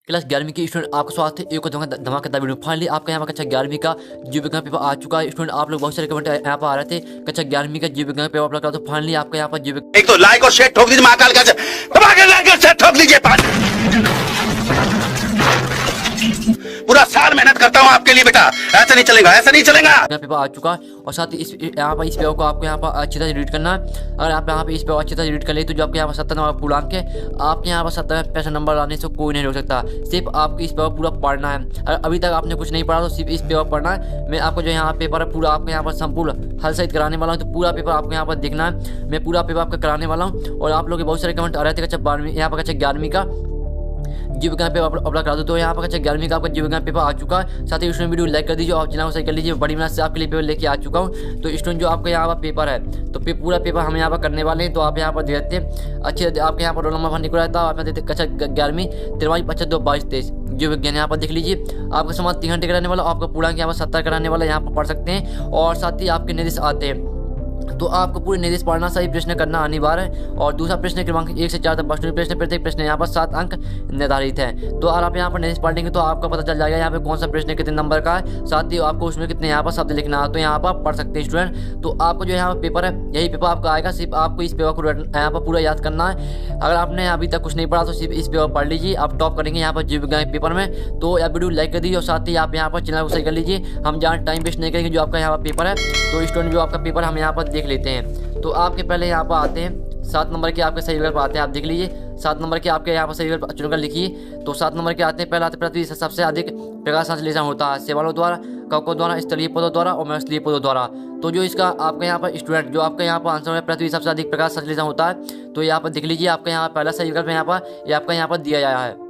Class 11वीं के student आपका स्वागत है एक धमाकेदार वीडियो। फाइनली आपका यहाँ पर कक्षा 11वीं का जीव विज्ञान पेपर आ चुका है। स्टूडेंट आप लोग बहुत सारे कमेंट यहाँ पर आ रहे थे कक्षा 11वीं का जीव विज्ञान पेपर अपलोड करा, तो फाइनली आपका यहाँ पर जीव एक तो लाइक और शेयर ठोक दीजिए, महाकाल का लाइक और शेयर ठोक दीजिए। पूरा साल मेहनत करता हूँ आपके लिए बेटा, ऐसा नहीं चलेगा, ऐसा नहीं चलेगा। पेपर आ चुका है और साथ ही इस यहाँ पर इस पेपर को आपको यहाँ पर अच्छी तरह रीड करना है। अगर आप यहाँ पे इस पेपर अच्छी तरह रीड कर ले तो जो आपके यहाँ पर 70 नंबर पूर्णांक है, आपके यहाँ पर 70 में 65 नंबर लाने से कोई नहीं रोक सकता। सिर्फ आपको इस पेपर पूरा पढ़ना है। अगर अभी तक आपने कुछ नहीं पढ़ा तो सिर्फ इस पेपर पढ़ना है। मैं आपको जो यहाँ पेपर है पूरा आपको यहाँ पर संपूर्ण हल सहित कराने वाला हूँ, तो पूरा पेपर आपको यहाँ पर देखना है। मैं पूरा पेपर आपका कराने वाला हूँ। और आप लोग के बहुत सारे कमेंट आ रहे थे कक्षा 12वीं यहाँ पर कक्षा 11वीं का जीव विज्ञान पेपर अपलोड करा दो, तो यहाँ पर कक्षा 11वीं का आपका जीव विज्ञान पेपर आ चुका है। साथ ही स्टूडेंट वीडियो लाइक कर दीजिए और चैनल को सही कर लीजिए। बड़ी मेहनत से आपके लिए पेपर लेके आ चुका हूँ। तो स्टूडेंट जो आपका यहाँ पर पेपर है तो पूरा पेपर हम यहाँ पर करने वाले हैं। तो आप यहाँ पर देखते हैं अच्छे आपके यहाँ पर रोल नंबर भरने को रहता है। आप देखते कक्षा 11वीं 23 25 2 22 23 जीव विज्ञान यहाँ पर देख लीजिए। आपका समाज 3 घंटे कराने वाला, आपका पूर्णांक यहाँ पर 70 कराने वाला यहाँ पर पढ़ सकते हैं। और साथ ही आपके निर्देश आते हैं, तो आपको पूरे निर्देश पढ़ना, सही प्रश्न करना अनिवार्य है। और दूसरा प्रश्न क्रमांक 1 से 4 तक प्रश्न प्रश्न प्रत्येक प्रश्न यहाँ पर 7 अंक निर्धारित है। तो अगर आप यहाँ पर निर्देश पढ़ लेंगे तो आपको पता चल जाएगा यहाँ पे कौन सा प्रश्न कितने नंबर का है, साथ ही आपको उसमें कितने यहाँ पर शब्द लिखना है। तो यहाँ पर पढ़ सकते हैं स्टूडेंट। तो आपको जो यहाँ पर पेपर है यही पेपर आपका आएगा। सिर्फ आपको इस पेपर को यहाँ पर पूरा याद करना है। अगर आपने अभी तक कुछ नहीं पढ़ा तो सिर्फ इस पेपर पढ़ लीजिए, आप टॉप करेंगे यहाँ पर जीव विज्ञान पेपर में। तो आप वीडियो लाइक कर दीजिए और साथ ही आप यहाँ पर चैनल को सही कर लीजिए। हम जहाँ टाइम वेस्ट नहीं करेंगे, जो आपका यहाँ पर पेपर है तो स्टूडेंट जो आपका पेपर हम यहाँ पर देख लेते हैं। तो आपके पहले यहाँ पर आते हैं 7 नंबर के आपके सही विकल्प आते हैं, आप देख लीजिए 7 नंबर के आपके यहाँ पर सही विकल्प चुनकर लिखिए। तो 7 नंबर के आते हैं, पहला आते पृथ्वी से सबसे अधिक प्रकाश संश्लेषण होता है शैवालों द्वारा, कवकों द्वारा, स्थलीय पौधों द्वारा और मत्स्यीय पौधों द्वारा। तो जो इसका आपका यहाँ पर स्टूडेंट जो आपका यहाँ पर आंसर है पृथ्वी सबसे अधिक प्रकाश संश्लेषण होता है। तो यहाँ पर देख लीजिए आपका यहाँ पहला सही विकल्प यहाँ पर ये आपका यहाँ पर दिया गया है।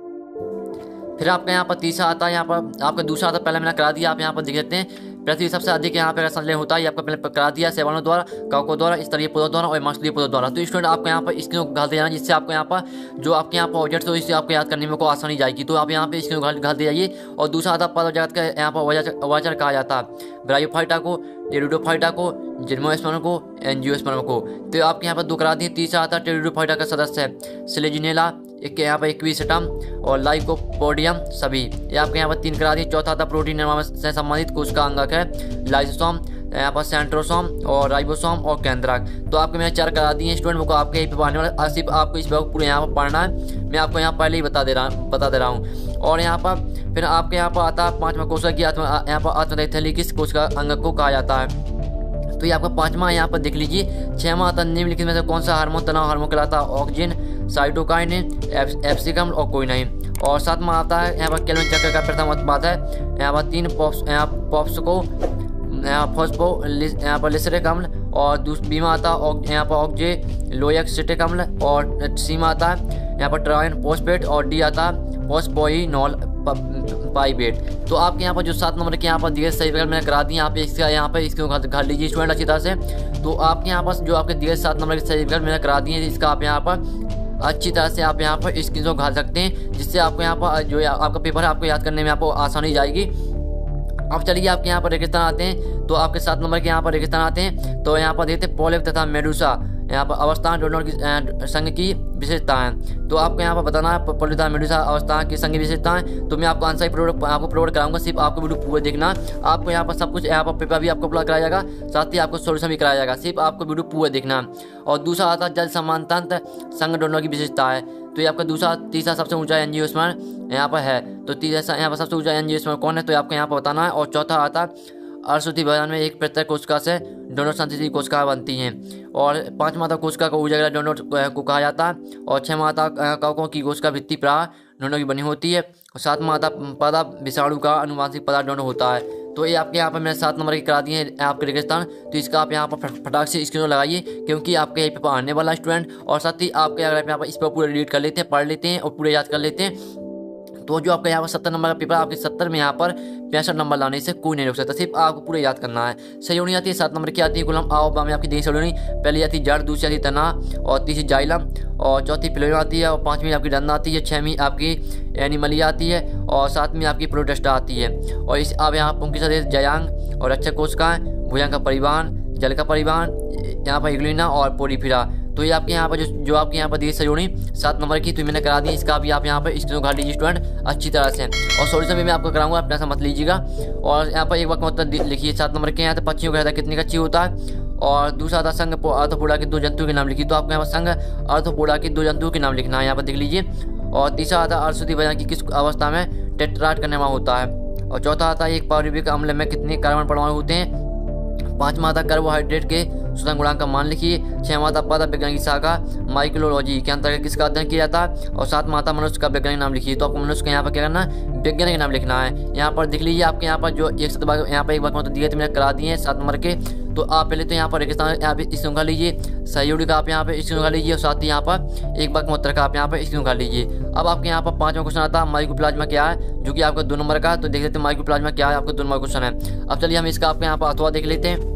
फिर आपका यहाँ पर तीसरा आता है, यहाँ पर आपका दूसरा आता है, पहले मैंने करा दिया, आप यहाँ पर देख लेते हैं पृथ्वी सबसे अधिक यहाँ पे संश्लेषण होता है, ये आपका पहले करा दिया शैवालों द्वारा, कवकों द्वारा, स्थलीय पौधों द्वारा और मत्स्यीय पौधों द्वारा। तो स्टूडेंट आपको यहाँ पर स्क्रीन को घालते जाना, जिससे आपको यहाँ पर जो आपके यहाँ पर ऑब्जेक्ट हो इससे आपको याद करने में को आसानी जाएगी। तो आप यहाँ पे स्क्रीन को घालते जाइए। और दूसरा आता है पद जगत का यहाँ पर वाचर कहा जाता है ब्रायोफाइटा को, टेरिडोफाइटा को, जिम्नोस्पर्म को, एंजियोस्पर्म को। तो आपके यहाँ पर 2 करा दिए। तीसरा आता है टेरिडोफाइटा का सदस्य है सिलेजिनेला, एक यहाँ पर एक्विस्टम और लाइकोपोडियम सभी, ये आपके यहाँ पर 3 करा दिए। चौथा आता प्रोटीन निर्माण से संबंधित कोशिका अंगक है लाइसोसोम, यहाँ पर सेंट्रोसोम और राइबोसोम और केंद्रक। तो आपके मैंने 4 करा दिए स्टूडेंट को आपके यहीं पे पढ़ने वाला। सिर्फ आपको इस पेपर पूरे यहाँ पर पढ़ना है। मैं आपको यहाँ पहले ही बता दे रहा हूँ। और यहाँ पर फिर आपके यहाँ पर आता है 5वां कोशिका की यहाँ पर आत्मदैथली किस कोशिका अंगक को कहा जाता है। तो ये आपका 5वां यहाँ पर देख लीजिए। 6वां आता निम्नलिखित में से कौन सा हार्मोन तनाव हार्मोन कहलाता है, ऑक्सिन, साइटोकाइनिन, एप्सिकम और कोई नहीं। और 7वां आता है यहाँ पर केल्विन चक्र का प्रथम उत्पाद है, यहाँ पर 3 पॉप्सको, फॉस्फो यहाँ पर लिसरिक अम्ल। और 20वां आता है यहाँ पर ऑक्जे लोएक्सिटिक अम्ल। और सीमा आता है यहाँ पर ट्राइन फॉस्फेट और डी आता है फॉस्फोइनॉल पाइबेट। तो आपके यहाँ पर जो 7 नंबर के यहाँ पर दिए सही विकल्प मैंने करा दिए, आप इसका यहाँ पर इसको घाल लीजिए स्टूडेंट अच्छी तरह से। तो आपके यहाँ पर जो आपके दिए 7 नंबर के सही विकल्प मैंने करा दिए, इसका आप यहाँ पर अच्छी तरह से आप यहाँ पर स्क्रीन को घाल सकते हैं, जिससे आपको यहाँ पर जो आपका पेपर है आपको याद करने में आपको आसानी जाएगी। अब चलिए आपके यहाँ पर रेगिस्तान आते हैं। तो आपके 7 नंबर के यहाँ पर रेगिस्तान आते हैं। तो यहाँ पर देखते हैं पॉलिप तथा मेडूसा यहाँ पर अवस्थान दोनों की संघ की विशेषताएं। तो आपको यहाँ पर बताना है पॉलिप तथा मेडूसा अवस्थान की संघ विशेषताएं। तो मैं आपको आंसर आपको प्रोवाइड कराऊंगा, सिर्फ आपको वीडियो पूरा देखना। आपको यहाँ पर सब कुछ यहाँ पर पेपर भी आपको अपलोड कराया जाएगा, साथ ही आपको सोल्यूशन भी कराया जाएगा, सिर्फ आपको वीडियो पूरा देखना। और दूसरा आता है जल समान तंत्र संघ दोनों की विशेषताएं। तो ये आपका तीसरा सबसे ऊंचा एंजियोस्पर्म यहाँ पर है। तो तीसरा यहाँ पर सबसे ऊंचा एंजियोस्पर्म कौन है, तो आपको यहाँ पर बताना है। और चौथा आता है अरश्रुति भवन में एक प्रत्येक कोशिका से डोनर संतति कोशिका बनती हैं। और 5वां आता कोशिका को ऊर्जा डोनर को कहा जाता है। और 6वां आता कवकों की कोशिका भित्ति प्राय डोनर की बनी होती है। और 7वां आता पदा विषाणु का अनुवांशिक पदार्थ डोनर होता है। तो ये आपके यहाँ पर मैंने 7 नंबर की करा दिए हैं आपके रेगिस्तान। तो इसका आप यहाँ पर फटाक से स्क्रीन लगाइए, क्योंकि आपके यहीं पेपर आने वाला स्टूडेंट। और साथ ही आपके अगर आप यहाँ पर इस पर पूरे रीड कर लेते हैं, पढ़ लेते हैं और पूरे याद कर लेते हैं, तो जो आपका यहाँ पर 70 नंबर का पेपर आपके 70 में यहाँ पर 65 नंबर लाने से कोई नहीं रोक सकता। सिर्फ आपको पूरे याद करना है। सयोनी आती है 7 नंबर की आती है गुलाम आओ में आपकी देश सलोनी। पहली आती है जड़, दूसरी आती है तना और तीसरी जाइलम और चौथी फिलोइम आती है और 5वीं आपकी डंदा आती है, 6वीं आपकी एनिमलिया आती है और 7वीं आपकी प्रोटेस्टा आती है। और इस आप यहाँ पुंकी सदेश जयांग और रक्षक कोशिकाएं, भुजंग का परिवहन, जल का परिवहन, यहाँ पर इग्लिना और पोरीफिरा। तो ये आपके यहाँ पर जो आपके यहाँ पर दी सजोड़ी 7 नंबर की तो मैंने करा दी। इसका भी आप यहाँ पर स्क्रीन उखाड़ लीजिए स्टूडेंट अच्छी तरह से, और सॉल्यूशन भी मैं आपको कराऊंगा, अपना सा मत लीजिएगा। और यहाँ पर एक बार मतलब लिखिए 7 नंबर के यहाँ तो पक्षियों का हृदय कितनी कच्ची होता है। और दूसरा था संघ अर्थोपोडा के 2 जंतुओं के नाम लिखिए, तो आपको यहाँ पर संघ अर्थोपोडा के 2 जंतुओं के नाम लिखना है, यहाँ पर देख लीजिए। और तीसरा आता है अर्धशुद्धि वजन की किस अवस्था में टेट्राड करने वाला होता है। और चौथा आता है एक पारुविक अम्ल में कितने कार्बन परमाणु होते हैं। 5वां आता कार्बोहाइड्रेट के सूचना गुणांक का मान लिखिए। 6वां आता पदार्थ विज्ञान की शाखा माइक्रोलॉजी के अंतर्गत किसका अध्ययन किया जाता है। और 7वां आता मनुष्य का वैज्ञानिक नाम लिखिए, तो आपको मनुष्य का यहाँ पर क्या करना है, वैज्ञानिक नाम लिखना है। यहाँ पर देख लीजिए आपके यहाँ पर जो एक शतभाग यहाँ पर एक बार मतलब दिए थे मैंने करा दिए हैं 7 नंबर के। तो आप पहले तो यहाँ पर रेगिस्तान यहाँ पे स्क्रीन उखाड़ लीजिए, सहयोगी का आप यहाँ पे स्क्रीन उखाड़ लीजिए, और साथ ही यहाँ पर एक बार उत्तर का आप यहाँ पे स्क्रीन उखाड़ लीजिए। अब आपके यहाँ पर 5वां क्वेश्चन आता है माइक्रोप्लाज्मा क्या है, जो कि आपका 2 नंबर का। तो देख लेते हैं माइक्रोप्लाज्मा क्या है, आपका 2 नंबर क्वेश्चन है। अब चलिए हम इसका आपके यहाँ पर अथवा देख लेते हैं।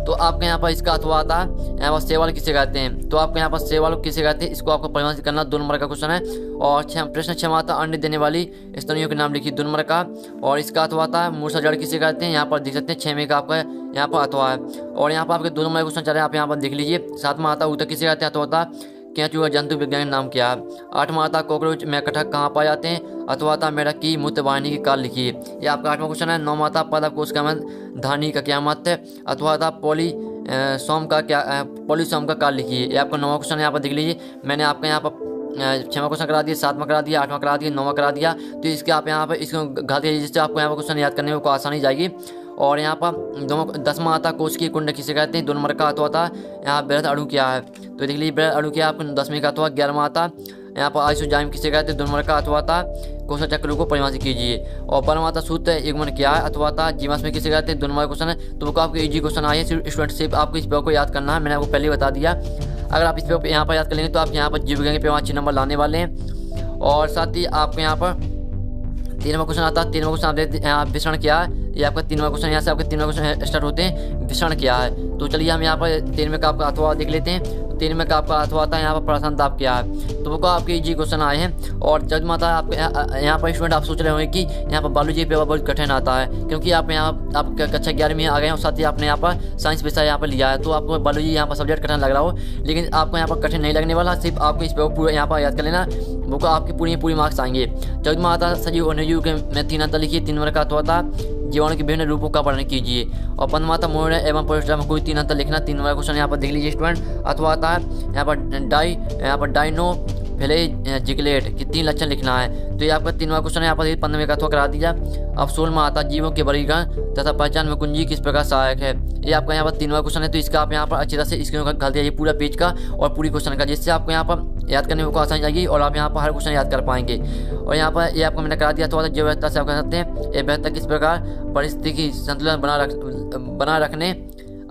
तो आपके यहाँ पर इसका अथवा आता है यहाँ पर सेवाल किसे कहते हैं। तो आपके यहाँ पर सेवाल किसे कहते हैं, इसको आपको परिभाषित करना 2 नंबर का क्वेश्चन है। और प्रश्न 6 आता है अंडे देने वाली स्तनियों के नाम लिखिए, 2 नंबर का। और इसका अथवा आता है मूर्छा जड़ किसे कहते हैं, यहाँ पर देख सकते हैं 6वें का आपका यहाँ पर अथवा है। और यहाँ पर आपके 2 नंबर क्वेश्चन चल रहे हैं, आप यहाँ पर देख लीजिए। 7वां आता है ऊतक किसे कहते हैं, अथवा आता है केंचुआ जंतु विज्ञान नाम क्या है। 8वां आता कॉकरोच में कटक कहाँ पाए जाते हैं, अथवा आता मेढक की मूत्र वाहिनी की काल लिखिए, ये आपका 8वां क्वेश्चन है। 9वां आता पादप कोश का धानी का क्या मत है, अथवा आता पॉलीसोम का काल लिखिए, ये आपका 9वां क्वेश्चन है। यहाँ पर देख लीजिए मैंने आपका यहाँ पर 6वां क्वेश्चन करा दिया, 7वां करा दिया, 8वां करा दिया, 9वां करा दिया। तो इसके आप यहाँ पर इसको घा दिया जिससे आपको यहाँ पर क्वेश्चन याद करने में को आसानी जाएगी। और यहाँ पर 10वां आता कोश की कुंड किसे कहते हैं, 2 नंबर का अथवा आता यहाँ बृहद अणु क्या है। तो देख लीजिए बृहद अणु क्या है, आपको 10वीं का अथवा। 11वां आता यहाँ पर आइसोजाइम किसे कहते हैं, 2 नंबर का अथवा आता कोशा चक्र को परिभाषित कीजिए। और 12वां आता सूत्र युग्मन क्या है, अथवा आता जीवाश्म किसे कहते हैं, 2 नंबर क्वेश्चन है। तो वो आपको इजी क्वेश्चन आए हैं, स्टूडेंट सिर्फ आपको इस पेपर को याद करना है, मैंने आपको पहले ही बता दिया। अगर आप इस पेपर यहाँ पर याद कर लेंगे तो आप यहाँ पर जीव विज्ञान के पेपर अच्छे नंबर लाने वाले हैं। और साथ ही आपको यहाँ पर 3वां क्वेश्चन आता है। 3वां क्वेश्चन आप देखते हैं विषण क्या है, ये आपका 3वां क्वेश्चन, यहाँ से आपके 3वां क्वेश्चन स्टार्ट होते हैं, विषण क्या है। तो चलिए हम यहाँ पर 13वें का आपका अथवा देख लेते हैं। 13वें का आपका अथवा आता है यहाँ पर प्रशांत ताप क्या है। तो वो आपके इजी क्वेश्चन आए हैं। और जज माता आपके यहाँ पर स्टूडेंट आप सोच रहे होंगे कि यहाँ पर बायोलॉजी पेपर बहुत कठिन आता है, क्योंकि आप यहाँ आप कक्षा 11 में आ गए हैं और साथ ही आपने यहाँ पर साइंस विषय यहाँ पर लिया है, तो आपको बायोलॉजी यहाँ पर सब्जेक्ट कठिन लग रहा हो, लेकिन आपको यहाँ पर कठिन नहीं लगने वाला। सिर्फ आपको इस पेपर पूरा यहाँ पर याद कर लेना, वो आपके पूरी मार्क्स आएंगे। चौदहवां आता सजीव और निर्जीव के में 3 अंतर लिखिए, 3 नंबर का अथवा था जीवाणु के विभिन्न रूपों का वर्णन कीजिए। और 15वां था मोड़ एवं पोस्टर में कोई 3 अंतर लिखना, 3 नंबर क्वेश्चन यहाँ पर देख लीजिए स्टूडेंट। अथवा आता है यहाँ पर डाइनो फ्लैजिलेट के 3 लक्षण लिखना है। तो ये आपका 3वां क्वेश्चन है, यहाँ पर 15वें का अथवा करा दिया। अब 16वां आता जीवों के वर्गीकरण तथा पहचान में कुंजी किस प्रकार सहायक है, ये आपका यहाँ पर 3वां क्वेश्चन है। तो इसका आप यहाँ पर अच्छी तरह से स्क्रीन घाल दिया पूरा पेज का और पूरी क्वेश्चन का, जिससे आपको यहाँ पर याद करने को आसानी जाएगी और आप यहाँ पर हर क्वेश्चन याद कर पाएंगे। और यहाँ पर ये आपको मैंने करा दिया। तो जैव विविधता से आप कह सकते हैं ये विविधता किस प्रकार परिस्थिति संतुलन बना रखने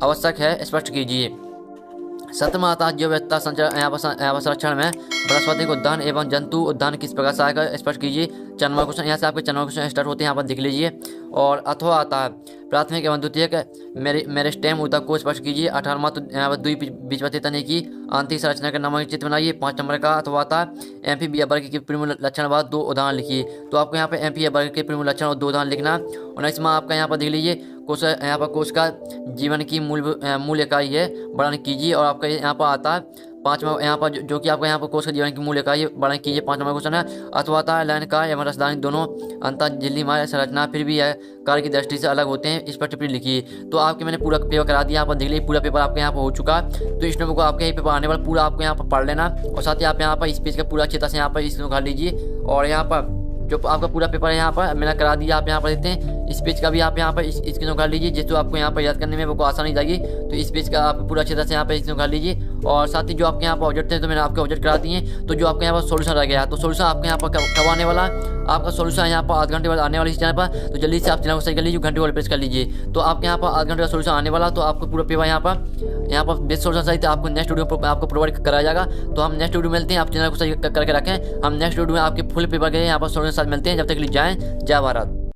आवश्यक है, स्पष्ट कीजिए। 7वां आता है जैव विविधता यहाँ पर संरक्षण में वनस्पति उद्यान एवं जंतु उद्यान किस प्रकार सहायक है, स्पष्ट कीजिए। 4वां क्वेश्चन यहाँ से आपके 4वां क्वेश्चन स्टार्ट होते हैं, यहाँ पर देख लीजिए। और अथवा आता है प्राथमिक एवं द्वितीयक मेरिस्टेम ऊतक को स्पष्ट कीजिए। 18वां तो यहाँ पर द्विबीजपत्री तने की आंतरिक संरचना के नामक चित्र बनाइए। 5 नंबर का अथवा आता है एम्फीबिया वर्ग के प्रमुख लक्षण बाद 2 उदाहरण लिखिए। तो आपको यहाँ पर एम्फीबिया वर्ग के प्रमुख लक्षण और 2 उदाहरण लिखना। 19वां आपका यहाँ पर देख लीजिए कोश, यहाँ पर कोश का जीवन की मूल इकाई है, वर्णन कीजिए। और आपका यहाँ पर आता है 5वां यहाँ पर जो कि आपका यहाँ पर कोश का जीवन की मूल इकाई वर्णन कीजिए। 5 नंबर क्वेश्चन है। अथवा आता है लाइन का एवं रसदानी दोनों अंतर झिल्लीमय संरचना फिर भी कार्य की दृष्टि से अलग होते हैं, इस पर टिप्पणी लिखिए। तो आपके मैंने पूरा पेपर करा दिया, यहाँ पर देख लीजिए पूरा पेपर आपके यहाँ पर हो चुका। तो इस नंबर को आपके यहाँ पेपर आने वाला पूरा आपको यहाँ पर पढ़ लेना और साथ ही आप यहाँ पर इस पेज का पूरा अच्छी तरह से यहाँ पर इसको उखाड़ लीजिए। और यहाँ पर जो आपका पूरा पेपर है यहाँ पर मैंने करा दिया, आप यहाँ पर देखते हैं। इस पेज का भी आप यहाँ पर इसको उखाड़ लीजिए, जिसको आपको यहाँ पर याद करने में वो आसानी जाएगी। तो इस पेज का आप पूरा अच्छी तरह से यहाँ पर इसको उखाड़ लीजिए। और साथ ही जो आपके यहाँ पर ऑब्जेक्ट थे तो मैंने आपके ऑब्जेक्ट करा दिए। तो जो आपके यहाँ पर सोल्यूशन रह गया, तो सोल्यूशन आपके यहाँ पर कब आने वाला, आपका सोल्यूशन यहाँ पर आध घंटे बाद आने वाला इस चैनल पर। तो जल्दी से आप चैनल को सही कर लीजिए, घंटे वाले प्रेस कर लीजिए। तो आपके यहाँ पर आध घंटे का सोल्यूशन आने वाला, तो आपको पूरा पेपर यहाँ पर बेस्ट सोल्यूशन सही आपको नेक्स्ट वीडियो आपको प्रोवाइड कराया जाएगा। तो हम नेक्स्ट वीडियो मिलते हैं, आप चैनल को सही करके रखें। हम नेक्स्ट वीडियो में आपके फुल पेपर के यहाँ पर सोल्यूशन साथ मिलते हैं। जब तक के लिए जय भारत।